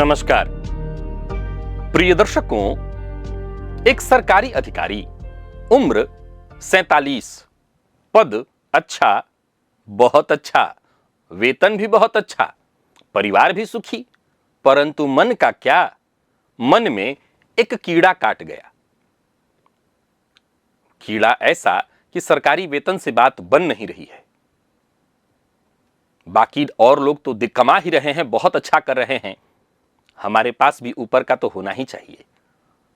नमस्कार प्रिय दर्शकों, एक सरकारी अधिकारी, उम्र 47, पद अच्छा, बहुत अच्छा, वेतन भी बहुत अच्छा, परिवार भी सुखी, परंतु मन का क्या, मन में एक कीड़ा काट गया। कीड़ा ऐसा कि सरकारी वेतन से बात बन नहीं रही है। बाकी और लोग तो कमा ही रहे हैं, बहुत अच्छा कर रहे हैं, हमारे पास भी ऊपर का तो होना ही चाहिए।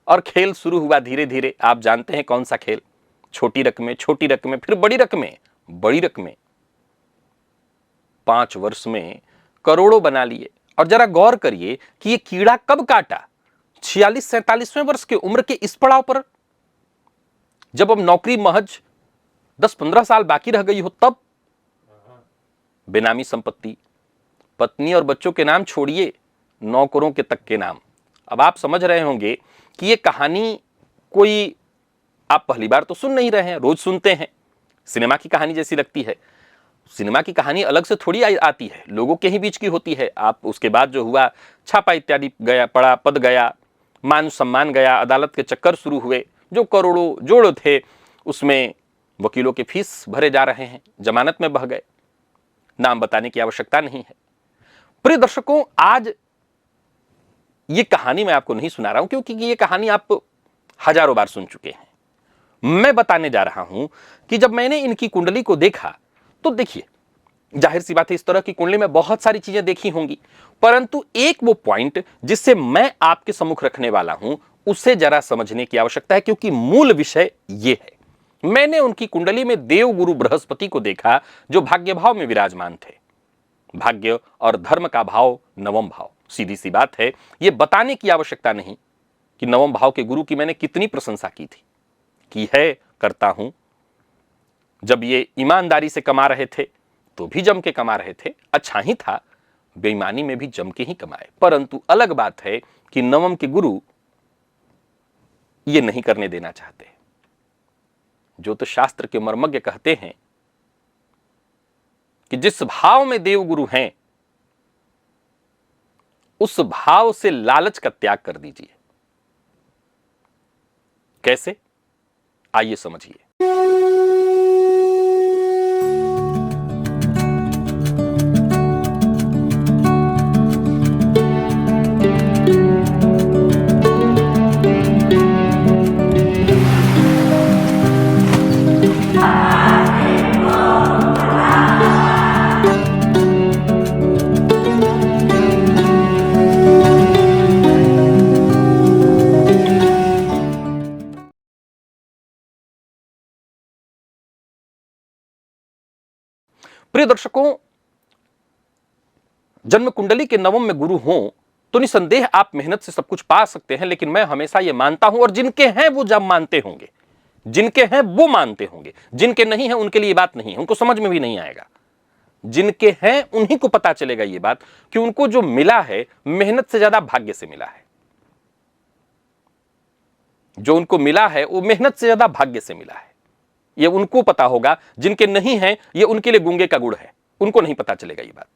और खेल शुरू हुआ धीरे धीरे। आप जानते हैं कौन सा खेल? छोटी रकमें, छोटी रकमें, फिर बड़ी रकमें, बड़ी रकमें। 5 वर्ष में करोड़ों बना लिए। और जरा गौर करिए कि ये कीड़ा कब काटा? 46-47वें वर्ष के उम्र के इस पड़ाव पर, जब अब नौकरी महज 10-15 साल बाकी रह गई हो, तब बेनामी संपत्ति, पत्नी और बच्चों के नाम छोड़िए, नौकरों के तक के नाम। अब आप समझ रहे होंगे कि ये कहानी कोई आप पहली बार तो सुन नहीं रहे हैं, रोज सुनते हैं। सिनेमा की कहानी जैसी लगती है। सिनेमा की कहानी अलग से थोड़ी आती है, लोगों के ही बीच की होती है। आप उसके बाद जो हुआ, छापा इत्यादि गया, पड़ा, पद गया, मान सम्मान गया, अदालत के चक्कर शुरू हुए, जो करोड़ों जोड़ थे उसमें वकीलों के फीस भरे जा रहे हैं, जमानत में बह गए। नाम बताने की आवश्यकता नहीं है। प्रिय दर्शकों, आज ये कहानी मैं आपको नहीं सुना रहा हूं, क्योंकि ये कहानी आप हजारों बार सुन चुके हैं। मैं बताने जा रहा हूं कि जब मैंने इनकी कुंडली को देखा, तो देखिए, जाहिर सी बात है, इस तरह की कुंडली में बहुत सारी चीजें देखी होंगी, परंतु एक वो पॉइंट जिससे मैं आपके सम्मुख रखने वाला हूं, उसे जरा समझने की आवश्यकता है, क्योंकि मूल विषय ये है। मैंने उनकी कुंडली में देव गुरु बृहस्पति को देखा, जो भाग्य भाव में विराजमान थे। भाग्य और धर्म का भाव नवम भाव। सीधी सी बात है, यह बताने की आवश्यकता नहीं कि नवम भाव के गुरु की मैंने कितनी प्रशंसा की थी, की है, करता हूं। जब ये ईमानदारी से कमा रहे थे तो भी जम के कमा रहे थे, अच्छा ही था, बेईमानी में भी जम के ही कमाए। परंतु अलग बात है कि नवम के गुरु ये नहीं करने देना चाहते। जो तो शास्त्र के मर्मज्ञ कहते हैं कि जिस भाव में देव गुरु हैं, उस भाव से लालच का त्याग कर दीजिए। कैसे? आइए समझिए। प्रिय दर्शकों, जन्म कुंडली के नवम में गुरु हों तो निसंदेह आप मेहनत से सब कुछ पा सकते हैं, लेकिन मैं हमेशा यह मानता हूं, और जिनके हैं वो जब मानते होंगे, जिनके हैं वो मानते होंगे, जिनके नहीं है उनके लिए बात नहीं है, उनको समझ में भी नहीं आएगा। जिनके हैं उन्हीं को पता चलेगा ये बात कि उनको जो मिला है, मेहनत से ज्यादा भाग्य से मिला है। जो उनको मिला है वो मेहनत से ज्यादा भाग्य से मिला है, ये उनको पता होगा। जिनके नहीं है, ये उनके लिए गूंगे का गुड़ है, उनको नहीं पता चलेगा ये बात।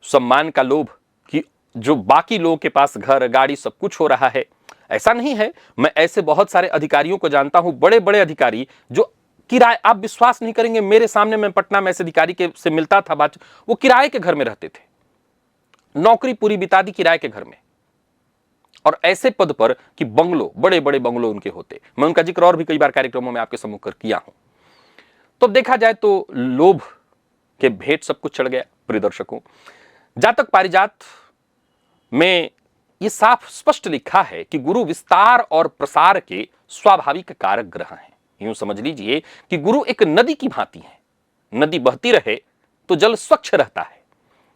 सम्मान का लोभ कि जो बाकी लोगों के पास घर, गाड़ी, सब कुछ हो रहा है, ऐसा नहीं है। मैं ऐसे बहुत सारे अधिकारियों को जानता हूं, बड़े बड़े अधिकारी, जो किराए, आप विश्वास नहीं करेंगे, मेरे सामने, मैं पटना में ऐसे अधिकारी के से मिलता था, बात, वो किराए के घर में रहते थे, नौकरी पूरी बिता दी किराए के घर में, और ऐसे पद पर कि बंगलो, बड़े बड़े बंगलो उनके होते। मैं उनका जिक्र और भी कई बार कार्यक्रमों में आपके सम्मुख किया हूं। तो देखा जाए तो लोभ के भेंट सब कुछ चढ़ गया। प्रिय दर्शकों, जातक पारिजात में यह साफ स्पष्ट लिखा है कि गुरु विस्तार और प्रसार के स्वाभाविक कारक ग्रह हैं। यूं समझ लीजिए कि गुरु एक नदी की भांति है। नदी बहती रहे तो जल स्वच्छ रहता है,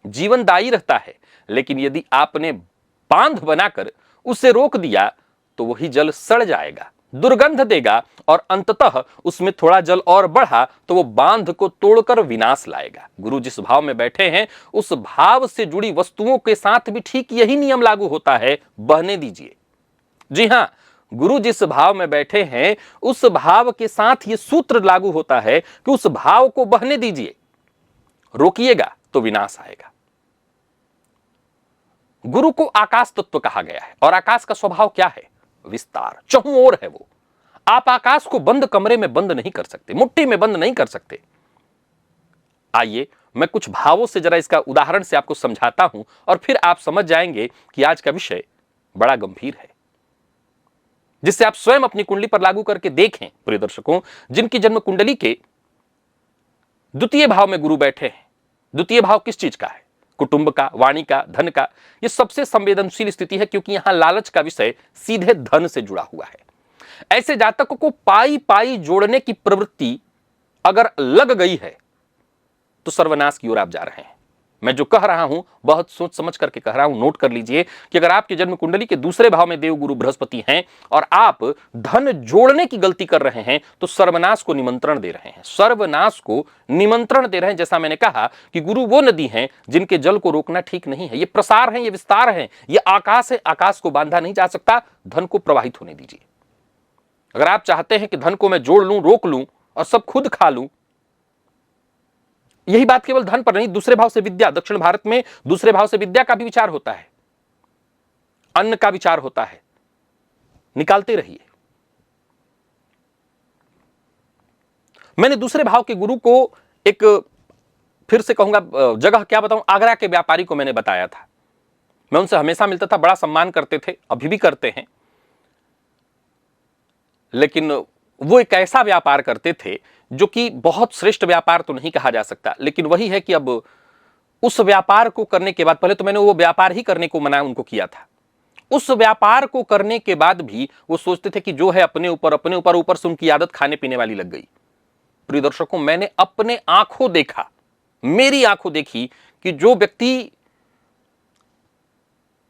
जीवनदायी रहता है, लेकिन यदि आपने बांध बनाकर उसे रोक दिया तो वही जल सड़ जाएगा, दुर्गंध देगा, और अंततः उसमें थोड़ा जल और बढ़ा तो वो बांध को तोड़कर विनाश लाएगा। गुरु जिस भाव में बैठे हैं, उस भाव से जुड़ी वस्तुओं के साथ भी ठीक यही नियम लागू होता है, बहने दीजिए। जी हां, गुरु जिस भाव में बैठे हैं, उस भाव के साथ यह सूत्र लागू होता है कि उस भाव को बहने दीजिए, रोकिएगा तो विनाश आएगा। गुरु को आकाश तत्व कहा गया है और आकाश का स्वभाव क्या है? विस्तार, चहुं ओर है वो। आप आकाश को बंद कमरे में बंद नहीं कर सकते, मुट्ठी में बंद नहीं कर सकते। आइए मैं कुछ भावों से जरा इसका उदाहरण से आपको समझाता हूं और फिर आप समझ जाएंगे कि आज का विषय बड़ा गंभीर है, जिससे आप स्वयं अपनी कुंडली पर लागू करके देखें। प्रिय दर्शकों, जिनकी जन्म कुंडली के द्वितीय भाव में गुरु बैठे हैं, द्वितीय भाव किस चीज का है? कुटुंब का, वाणी का, धन का। यह सबसे संवेदनशील स्थिति है, क्योंकि यहां लालच का विषय सीधे धन से जुड़ा हुआ है। ऐसे जातकों को पाई पाई जोड़ने की प्रवृत्ति अगर लग गई है तो सर्वनाश की ओर आप जा रहे हैं। मैं जो कह रहा हूं बहुत सोच समझ करके कह रहा हूं। नोट कर लीजिए कि अगर आपके जन्म कुंडली के दूसरे भाव में देवगुरु बृहस्पति हैं और आप धन जोड़ने की गलती कर रहे हैं तो सर्वनाश को निमंत्रण दे रहे हैं, सर्वनाश को निमंत्रण दे रहे हैं। जैसा मैंने कहा कि गुरु वो नदी हैं जिनके जल को रोकना ठीक नहीं है। ये प्रसार है, ये विस्तार है, ये आकाश है, आकाश को बांधा नहीं जा सकता। धन को प्रवाहित होने दीजिए। अगर आप चाहते हैं कि धन को मैं जोड़ लूं, रोक लूं और सब खुद खा लूं, यही बात केवल धन पर नहीं, दूसरे भाव से विद्या, दक्षिण भारत में दूसरे भाव से विद्या का भी विचार होता है, अन्न का विचार होता है। निकालते रहिए। मैंने दूसरे भाव के गुरु को एक, फिर से कहूंगा जगह क्या बताऊं, आगरा के व्यापारी को मैंने बताया था। मैं उनसे हमेशा मिलता था, बड़ा सम्मान करते थे, अभी भी करते हैं। लेकिन वो एक ऐसा व्यापार करते थे जो कि बहुत श्रेष्ठ व्यापार तो नहीं कहा जा सकता, लेकिन वही है कि अब उस व्यापार को करने के बाद, पहले तो मैंने वो व्यापार ही करने को मना उनको किया था। उस व्यापार को करने के बाद भी वो सोचते थे कि जो है अपने ऊपर, ऊपर से उनकी आदत खाने पीने वाली लग गई। प्रिय दर्शकों, मैंने अपने आंखों देखा, मेरी आंखों देखी कि जो व्यक्ति,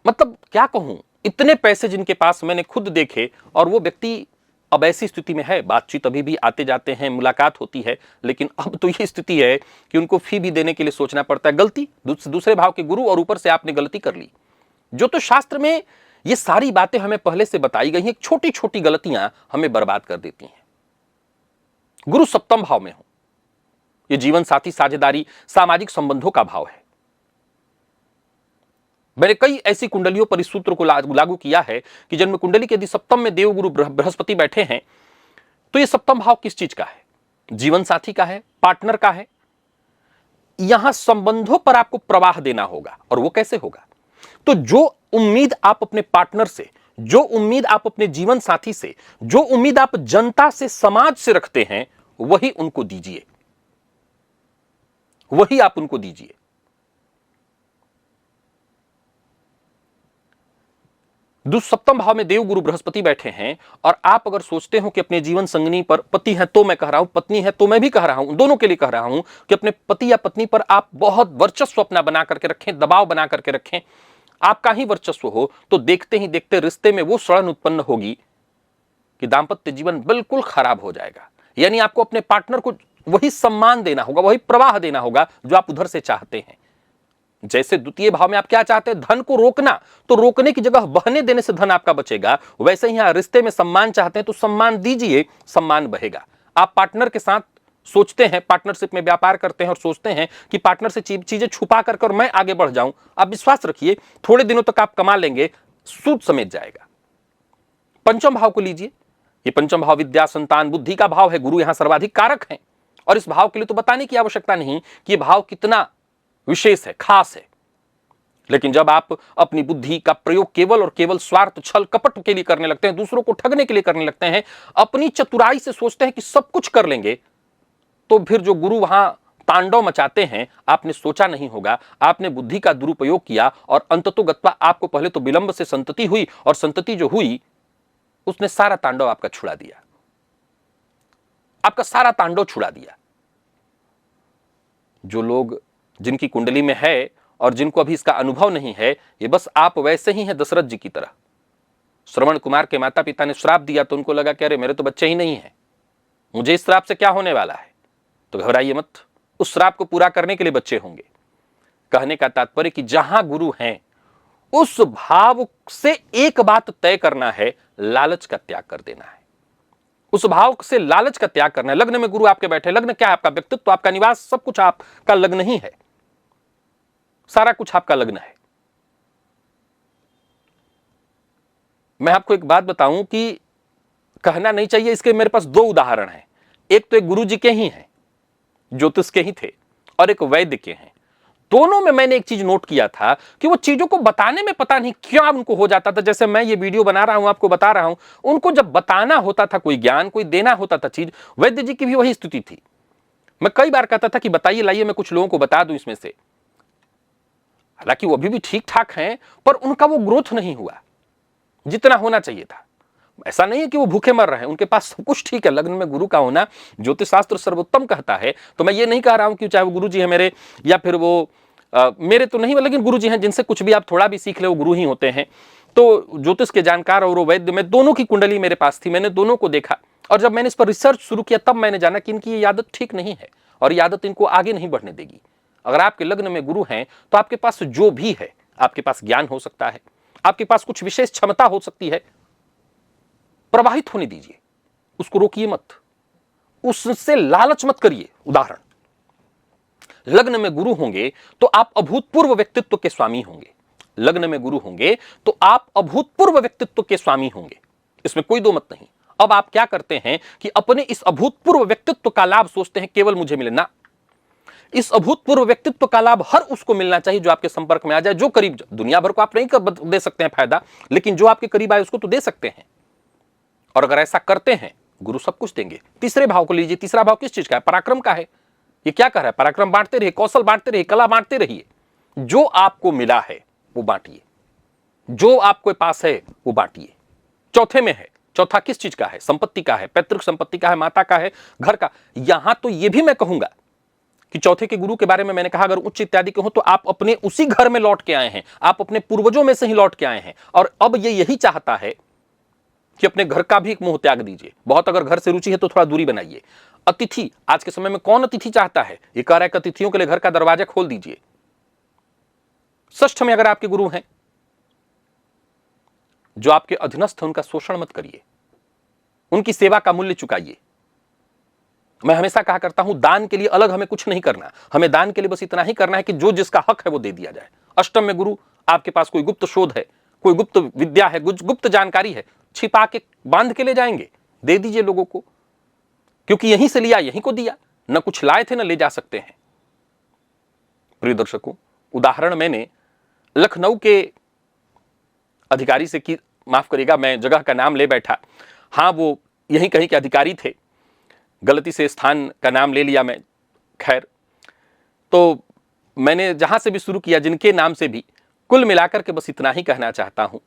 मतलब क्या कहूं, इतने पैसे जिनके पास मैंने खुद देखे, और वो व्यक्ति अब ऐसी स्थिति में है, बातचीत अभी भी आते जाते हैं, मुलाकात होती है, लेकिन अब तो ये स्थिति है कि उनको फी भी देने के लिए सोचना पड़ता है। गलती दूसरे भाव के गुरु, और ऊपर से आपने गलती कर ली। जो तो शास्त्र में ये सारी बातें हमें पहले से बताई गई हैं, छोटी छोटी गलतियां हमें बर्बाद कर देती हैं। गुरु सप्तम भाव में हो, ये जीवन साथी, साझेदारी, सामाजिक संबंधों का भाव है। मैंने कई ऐसी कुंडलियों पर इस सूत्र को लागू किया है कि जन्म कुंडली के यदि सप्तम में देवगुरु बृहस्पति बैठे हैं तो ये सप्तम भाव किस चीज का है? जीवन साथी का है, पार्टनर का है। यहां संबंधों पर आपको प्रवाह देना होगा। और वो कैसे होगा? तो जो उम्मीद आप अपने पार्टनर से, जो उम्मीद आप अपने जीवन साथी से, जो उम्मीद आप जनता से, समाज से रखते हैं, वही उनको दीजिए, वही आप उनको दीजिए। सप्तम भाव में देवगुरु बृहस्पति बैठे हैं और आप अगर सोचते हो कि अपने जीवन संगनी पर, पति है तो मैं कह रहा हूं, पत्नी है तो मैं भी कह रहा हूं, दोनों के लिए कह रहा हूं कि अपने पति या पत्नी पर आप बहुत वर्चस्व अपना बना करके रखें, दबाव बना करके रखें, आपका ही वर्चस्व हो, तो देखते ही देखते रिश्ते में वो सड़न उत्पन्न होगी कि दांपत्य जीवन बिल्कुल खराब हो जाएगा। यानी आपको अपने पार्टनर को वही सम्मान देना होगा, वही प्रवाह देना होगा जो आप उधर से चाहते हैं। जैसे द्वितीय भाव में आप क्या चाहते हैं? धन को रोकना, तो रोकने की जगह बहने देने से धन आपका बचेगा। वैसे ही यहां रिश्ते में सम्मान चाहते हैं तो सम्मान दीजिए, सम्मान बहेगा। आप पार्टनर के साथ सोचते हैं, पार्टनरशिप में व्यापार करते हैं और सोचते हैं कि पार्टनर से चीजें छुपा कर मैं आगे बढ़ जाऊं, आप विश्वास रखिए थोड़े दिनों तक आप कमा लेंगे, सूद समेट जाएगा। पंचम भाव को लीजिए, ये पंचम भाव विद्या, संतान, बुद्धि का भाव है। गुरु यहां सर्वाधिक कारक है और इस भाव के लिए तो बताने की आवश्यकता नहीं कि यह भाव कितना विशेष है, खास है। लेकिन जब आप अपनी बुद्धि का प्रयोग केवल और केवल स्वार्थ, छल, कपट के लिए करने लगते हैं, दूसरों को ठगने के लिए करने लगते हैं, अपनी चतुराई से सोचते हैं कि सब कुछ कर लेंगे, तो फिर जो गुरु वहां तांडव मचाते हैं, आपने सोचा नहीं होगा, आपने बुद्धि का दुरुपयोग किया और अंततोगत्वा आपको पहले तो विलंब से संतति हुई, और संतति जो हुई उसने सारा तांडव आपका छुड़ा दिया, आपका सारा तांडव छुड़ा दिया। जो लोग, जिनकी कुंडली में है और जिनको अभी इसका अनुभव नहीं है, ये बस आप वैसे ही हैं दशरथ जी की तरह। श्रवण कुमार के माता पिता ने श्राप दिया तो उनको लगा कि अरे मेरे तो बच्चे ही नहीं है, मुझे इस श्राप से क्या होने वाला है। तो घबराइए मत, उस श्राप को पूरा करने के लिए बच्चे होंगे। कहने का तात्पर्य कि जहां गुरु हैं उस भाव से एक बात तय करना है, लालच का त्याग कर देना है। उस भाव से लालच का त्याग करना है। लग्न में गुरु आपके बैठे, लग्न क्या है? आपका व्यक्तित्व, आपका निवास, सब कुछ आपका लग्न ही है, सारा कुछ आपका लग्न है। मैं आपको एक बात बताऊं कि कहना नहीं चाहिए, इसके मेरे पास दो उदाहरण हैं। एक तो एक गुरु जी के ही हैं, ज्योतिष के ही थे, और एक वैद्य के हैं। दोनों में मैंने एक चीज नोट किया था कि वो चीजों को बताने में पता नहीं क्या उनको हो जाता था। जैसे मैं ये वीडियो बना रहा हूं, आपको बता रहा हूं, उनको जब बताना होता था कोई ज्ञान, कोई देना होता था चीज, वैद्य जी की भी वही स्थिति थी। मैं कई बार कहता था कि बताइए, लाइए, मैं कुछ लोगों को बता दूं इसमें से। हालांकि वो अभी भी ठीक ठाक हैं, पर उनका वो ग्रोथ नहीं हुआ जितना होना चाहिए था। ऐसा नहीं है कि वो भूखे मर रहे हैं, उनके पास सब कुछ ठीक है। लग्न में गुरु का होना ज्योतिष शास्त्र सर्वोत्तम कहता है। तो मैं ये नहीं कह रहा हूं कि चाहे वो गुरु जी है मेरे, या फिर वो मेरे तो नहीं, लेकिन गुरु जी हैं जिनसे कुछ भी आप थोड़ा भी सीख ले वो गुरु ही होते हैं। तो ज्योतिष के जानकार और वो वैद्य में, दोनों की कुंडली मेरे पास थी, मैंने दोनों को देखा। और जब मैंने इस पर रिसर्च शुरू किया तब मैंने जाना कि इनकी ये आदत ठीक नहीं है, और ये आदत इनको आगे नहीं बढ़ने देगी। अगर आपके लग्न में गुरु हैं तो आपके पास जो भी है, आपके पास ज्ञान हो सकता है, आपके पास कुछ विशेष क्षमता हो सकती है, प्रवाहित होने दीजिए, उसको रोकिए मत, उससे लालच मत करिए। उदाहरण, लग्न में गुरु होंगे तो आप अभूतपूर्व व्यक्तित्व के स्वामी होंगे। लग्न में गुरु होंगे तो आप अभूतपूर्व व्यक्तित्व के स्वामी होंगे, इसमें कोई दो मत नहीं। अब आप क्या करते हैं कि अपने इस अभूतपूर्व व्यक्तित्व का लाभ सोचते हैं केवल मुझे मिले ना। इस अभूतपूर्व व्यक्तित्व का लाभ हर उसको मिलना चाहिए जो आपके संपर्क में आ जाए, जो करीब। दुनिया भर को आप नहीं दे सकते हैं फायदा, लेकिन जो आपके करीब आए उसको तो दे सकते हैं। और अगर ऐसा करते हैं, गुरु सब कुछ देंगे। तीसरे भाव को लीजिए। तीसरा भाव किस चीज का है? पराक्रम का है। ये क्या कह रहा है? पराक्रम बांटते रहिए, कौशल बांटते रहिए, कला बांटते रहिए। जो आपको मिला है वो बांटिए, जो आपके पास है वो बांटिए। चौथे में है, चौथा किस चीज का है? संपत्ति का है, पैतृक संपत्ति का है, माता का है, घर का। यहां तो ये भी मैं कहूंगा कि चौथे के गुरु के बारे में मैंने कहा, अगर उच्च इत्यादि के हो तो आप अपने उसी घर में लौट के आए हैं, आप अपने पूर्वजों में से ही लौट के आए हैं। और अब ये यही चाहता है कि अपने घर का भी एक मोह त्याग दीजिए। बहुत अगर घर से रुचि है तो थोड़ा दूरी बनाइए। अतिथि, आज के समय में कौन अतिथि चाहता है? ये कह रहा है कि अतिथियों के लिए घर का दरवाजा खोल दीजिए। षष्ठ में अगर आपके गुरु हैं, जो आपके अधीनस्थ हैं, उनका शोषण मत करिए, उनकी सेवा का मूल्य चुकाइए। मैं हमेशा कहा करता हूं, दान के लिए अलग हमें कुछ नहीं करना, हमें दान के लिए बस इतना ही करना है कि जो जिसका हक है वो दे दिया जाए। अष्टम में गुरु, आपके पास कोई गुप्त शोध है, कोई गुप्त विद्या है, गुप्त जानकारी है, छिपा के बांध के ले जाएंगे, दे दीजिए लोगों को, क्योंकि यहीं से लिया यहीं को दिया। न कुछ लाए थे न ले जा सकते हैं। प्रिय दर्शकों, उदाहरण मैंने लखनऊ के अधिकारी से की, माफ करिएगा मैं जगह का नाम ले बैठा, हाँ वो यहीं कहीं के अधिकारी थे, गलती से स्थान का नाम ले लिया मैं। खैर, तो मैंने जहां से भी शुरू किया, जिनके नाम से भी, कुल मिलाकर के बस इतना ही कहना चाहता हूं,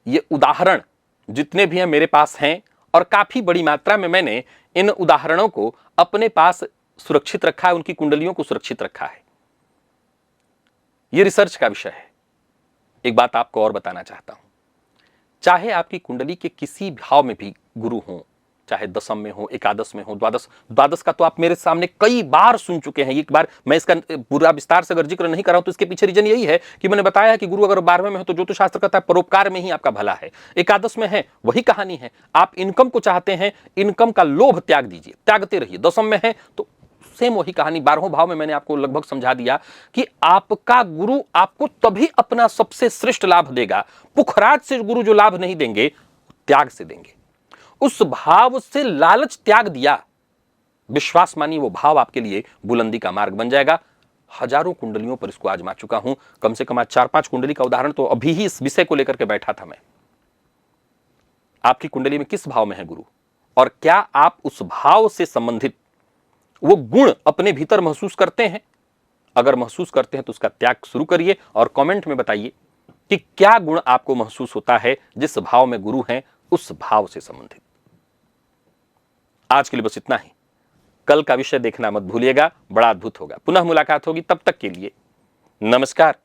ये उदाहरण जितने भी हैं मेरे पास हैं, और काफी बड़ी मात्रा में मैंने इन उदाहरणों को अपने पास सुरक्षित रखा है, उनकी कुंडलियों को सुरक्षित रखा है। यह रिसर्च का विषय है। एक बात आपको और बताना चाहता हूं, चाहे आपकी कुंडली के किसी भाव में भी गुरु हो, चाहे दशम में हो, एकादश में हो, द्वादश का तो आप मेरे सामने कई बार सुन चुके हैं। एक बार मैं इसका पूरा विस्तार से अगर जिक्र नहीं कर रहा हूं तो इसके पीछे रीजन यही है कि मैंने बताया है कि गुरु अगर 12वें में हो तो ज्योतिष शास्त्र कहता है परोपकार में ही आपका भला है। एकादश में है, वही कहानी है। आप इनकम को चाहते हैं, इनकम का लोभ त्याग दीजिए, त्यागते रहिए। दशम में है तो सेम वही कहानी। 12वें भाव में मैंने आपको लगभग समझा दिया कि आपका गुरु आपको तभी अपना सबसे श्रेष्ठ लाभ देगा। पुखराज से गुरु जो लाभ नहीं देंगे, त्याग से देंगे। उस भाव से लालच त्याग दिया, विश्वास मानिए वो भाव आपके लिए बुलंदी का मार्ग बन जाएगा। हजारों कुंडलियों पर इसको आजमा चुका हूं, कम से कम आज 4-5 कुंडली का उदाहरण तो अभी ही इस विषय को लेकर के बैठा था मैं। आपकी कुंडली में किस भाव में है गुरु, और क्या आप उस भाव से संबंधित वो गुण अपने भीतर महसूस करते हैं? अगर महसूस करते हैं तो उसका त्याग शुरू करिए और कमेंट में बताइए कि क्या गुण आपको महसूस होता है जिस भाव में गुरु हैं, उस भाव से संबंधित। आज के लिए बस इतना ही। कल का विषय देखना मत भूलिएगा, बड़ा अद्भुत होगा। पुनः मुलाकात होगी, तब तक के लिए नमस्कार।